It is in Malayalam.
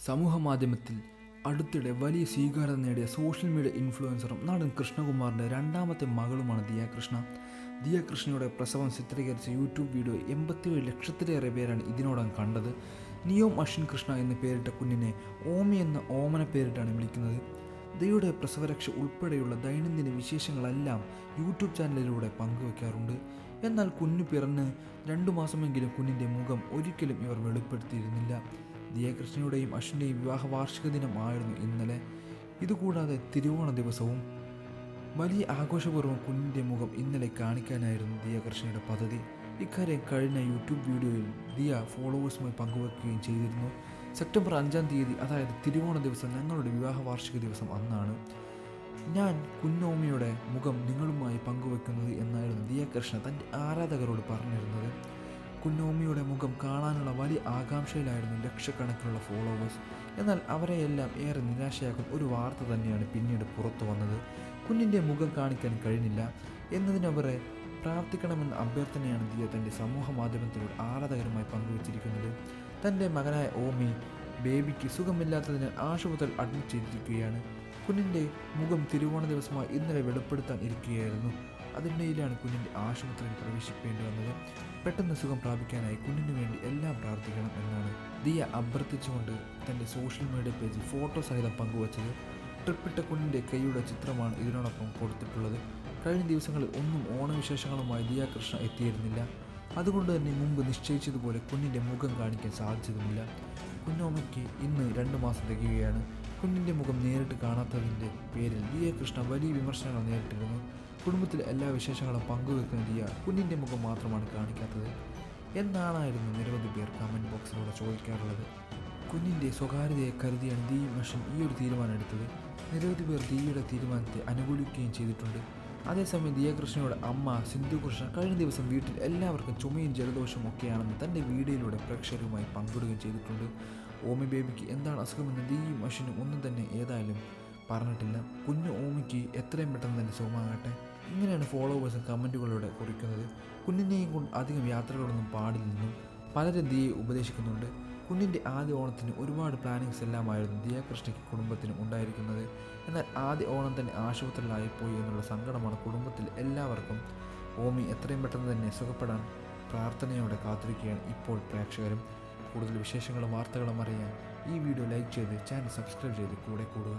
സമൂഹമാധ്യമത്തിൽ അടുത്തിടെ വലിയ സ്വീകാര്യത നേടിയ സോഷ്യൽ മീഡിയ ഇൻഫ്ലുവൻസറും നടൻ കൃഷ്ണകുമാറിൻ്റെ രണ്ടാമത്തെ മകളുമാണ് ദിയ കൃഷ്ണ. ദിയ കൃഷ്ണയുടെ പ്രസവം ചിത്രീകരിച്ച യൂട്യൂബ് വീഡിയോ 87 ലക്ഷത്തിലേറെ പേരാണ് ഇതിനോടകം കണ്ടത്. നിയോം അശ്വിൻ കൃഷ്ണ എന്ന് പേരിട്ട കുഞ്ഞിനെ ഓമി എന്ന ഓമന പേരിട്ടാണ് വിളിക്കുന്നത്. ദിയയുടെ പ്രസവരക്ഷ ഉൾപ്പെടെയുള്ള ദൈനംദിന വിശേഷങ്ങളെല്ലാം യൂട്യൂബ് ചാനലിലൂടെ പങ്കുവയ്ക്കാറുണ്ട്. എന്നാൽ കുഞ്ഞു പിറന്ന് 2 മാസമെങ്കിലും കുഞ്ഞിൻ്റെ മുഖം ഒരിക്കലും ഇവർ വെളിപ്പെടുത്തിയിരുന്നില്ല. ദിയ കൃഷ്ണയുടെയും അശ്വിൻ്റെയും വിവാഹ വാർഷിക ദിനം ആയിരുന്നു ഇന്നലെ. ഇതുകൂടാതെ തിരുവോണ ദിവസവും. വലിയ ആഘോഷപൂർവ്വം കുഞ്ഞിൻ്റെ മുഖം ഇന്നലെ കാണിക്കാനായിരുന്നു ദിയ കൃഷ്ണയുടെ പദ്ധതി. ഇക്കാര്യം കഴിഞ്ഞ യൂട്യൂബ് വീഡിയോയിൽ ദിയ ഫോളോവേഴ്സുമായി പങ്കുവയ്ക്കുകയും ചെയ്തിരുന്നു. സെപ്റ്റംബർ 5-ാം തീയതി, അതായത് തിരുവോണ ദിവസം, ഞങ്ങളുടെ വിവാഹ വാർഷിക ദിവസം അന്നാണ് ഞാൻ കുഞ്ഞോമിയുടെ മുഖം നിങ്ങളുമായി പങ്കുവയ്ക്കുന്നത് എന്നായിരുന്നു ദിയ കൃഷ്ണ തൻ്റെ ആരാധകരോട് പറഞ്ഞിരുന്നത്. കുഞ്ഞോമിയുടെ മുഖം കാണാനുള്ള വലിയ ആകാംക്ഷയിലായിരുന്നു ലക്ഷക്കണക്കിനുള്ള ഫോളോവേഴ്സ്. എന്നാൽ അവരെയെല്ലാം ഏറെ നിരാശയാക്കുന്ന ഒരു വാർത്ത തന്നെയാണ് പിന്നീട് പുറത്തു വന്നത്. കുഞ്ഞിൻ്റെ മുഖം കാണിക്കാൻ കഴിഞ്ഞില്ല എന്നതിനവരെ പ്രാർത്ഥിക്കണമെന്ന അഭ്യർത്ഥനയാണ് ദിയ തൻ്റെ സമൂഹ മാധ്യമത്തിലൂടെ ആരാധകരുമായി പങ്കുവച്ചിരിക്കുന്നത്. തൻ്റെ മകനായ ഓമി ബേബിക്ക് സുഖമില്ലാത്തതിനാൽ ആശുപത്രിയിൽ അഡ്മിറ്റ് ചെയ്തിരിക്കുകയാണ്. കുഞ്ഞിൻ്റെ മുഖം തിരുവോണ ദിവസമായി ഇന്നലെ വെളിപ്പെടുത്താൻ ഇരിക്കുകയായിരുന്നു. അതിനിടയിലാണ് കുഞ്ഞിൻ്റെ ആശുപത്രിയിൽ പ്രവേശിക്കേണ്ടി വന്നത്. പെട്ടെന്ന് സുഖം പ്രാപിക്കാനായി കുഞ്ഞിന് വേണ്ടി എല്ലാം പ്രാർത്ഥിക്കണം എന്നാണ് ദിയ അഭ്യർത്ഥിച്ചുകൊണ്ട് തൻ്റെ സോഷ്യൽ മീഡിയ പേജിൽ ഫോട്ടോ സഹിതം പങ്കുവച്ചത്. ട്രിപ്പിട്ട കുഞ്ഞിൻ്റെ കൈയുടെ ചിത്രമാണ് ഇതിനോടൊപ്പം കൊടുത്തിട്ടുള്ളത്. കഴിഞ്ഞ ദിവസങ്ങളിൽ ഒന്നും ഓണവിശേഷങ്ങളുമായി ദിയ കൃഷ്ണ എത്തിയിരുന്നില്ല. അതുകൊണ്ട് തന്നെ മുമ്പ് നിശ്ചയിച്ചതുപോലെ കുഞ്ഞിൻ്റെ മുഖം കാണിക്കാൻ സാധിച്ചതുമില്ല. കുഞ്ഞോമയ്ക്ക് ഇന്ന് 2 മാസം തികയുകയാണ്. കുഞ്ഞിൻ്റെ മുഖം നേരിട്ട് കാണാത്തതിൻ്റെ പേരിൽ ദിയ കൃഷ്ണ വലിയ വിമർശനങ്ങൾ നേരിട്ടിരുന്നു. കുടുംബത്തിലെ എല്ലാ വിശേഷങ്ങളും പങ്കുവെക്കുന്ന ദിയ കുഞ്ഞിൻ്റെ മുഖം മാത്രമാണ് കാണിക്കാത്തത് എന്നാണായിരുന്നു നിരവധി പേർ കമൻറ്റ് ബോക്സിലൂടെ ചോദിക്കാറുള്ളത്. കുഞ്ഞിൻ്റെ സ്വകാര്യതയെ കരുതിയാണ് ദിയയും അശ്വിൻ ഈ ഒരു തീരുമാനം എടുത്തത്. നിരവധി പേർ ദിയയുടെ തീരുമാനത്തെ അനുകൂലിക്കുകയും ചെയ്തിട്ടുണ്ട്. അതേസമയം ദിയ കൃഷ്ണയുടെ അമ്മ സിന്ധു കൃഷ്ണ കഴിഞ്ഞ ദിവസം വീട്ടിൽ എല്ലാവർക്കും ചുമയും ജലദോഷവും ഒക്കെയാണെന്ന് തൻ്റെ വീഡിയോയിലൂടെ പ്രേക്ഷകരുമായി പങ്കിടുകയും ചെയ്തിട്ടുണ്ട്. ഓമി ബേബിക്ക് എന്താണ് അസുഖമെന്ന് ദിയയും അശ്വിനും ഒന്നും തന്നെ ഏതായാലും പറഞ്ഞിട്ടില്ല. കുഞ്ഞു ഓമിക്ക് എത്രയും പെട്ടെന്ന് തന്നെ സുഖമാകട്ടെ. ഇങ്ങനെയാണ് ഫോളോവേഴ്സും കമൻറ്റുകളിലൂടെ കുറിക്കുന്നത്. കുഞ്ഞിനെയും കൊണ്ട് അധികം യാത്രകളൊന്നും പാടില്ലെന്നും പലരും ദിയയെ ഉപദേശിക്കുന്നുണ്ട്. കുഞ്ഞിൻ്റെ ആദ്യ ഓണത്തിന് ഒരുപാട് പ്ലാനിങ്സ് എല്ലാമായിരുന്നു ദിയ കൃഷ്ണയ്ക്ക് കുടുംബത്തിനും ഉണ്ടായിരിക്കുന്നത്. എന്നാൽ ആദ്യ ഓണം തന്നെ ആശുപത്രിയിലായിപ്പോയി എന്നുള്ള സങ്കടമാണ് കുടുംബത്തിൽ എല്ലാവർക്കും. ഓമി എത്രയും പെട്ടെന്ന് തന്നെ സുഖപ്പെടാൻ പ്രാർത്ഥനയോടെ കാത്തിരിക്കുകയാണ് ഇപ്പോൾ പ്രേക്ഷകരും. കൂടുതൽ വിശേഷങ്ങളും വാർത്തകളും അറിയാൻ ഈ വീഡിയോ ലൈക്ക് ചെയ്ത് ചാനൽ സബ്സ്ക്രൈബ് ചെയ്ത് കൂടെ കൂടുക.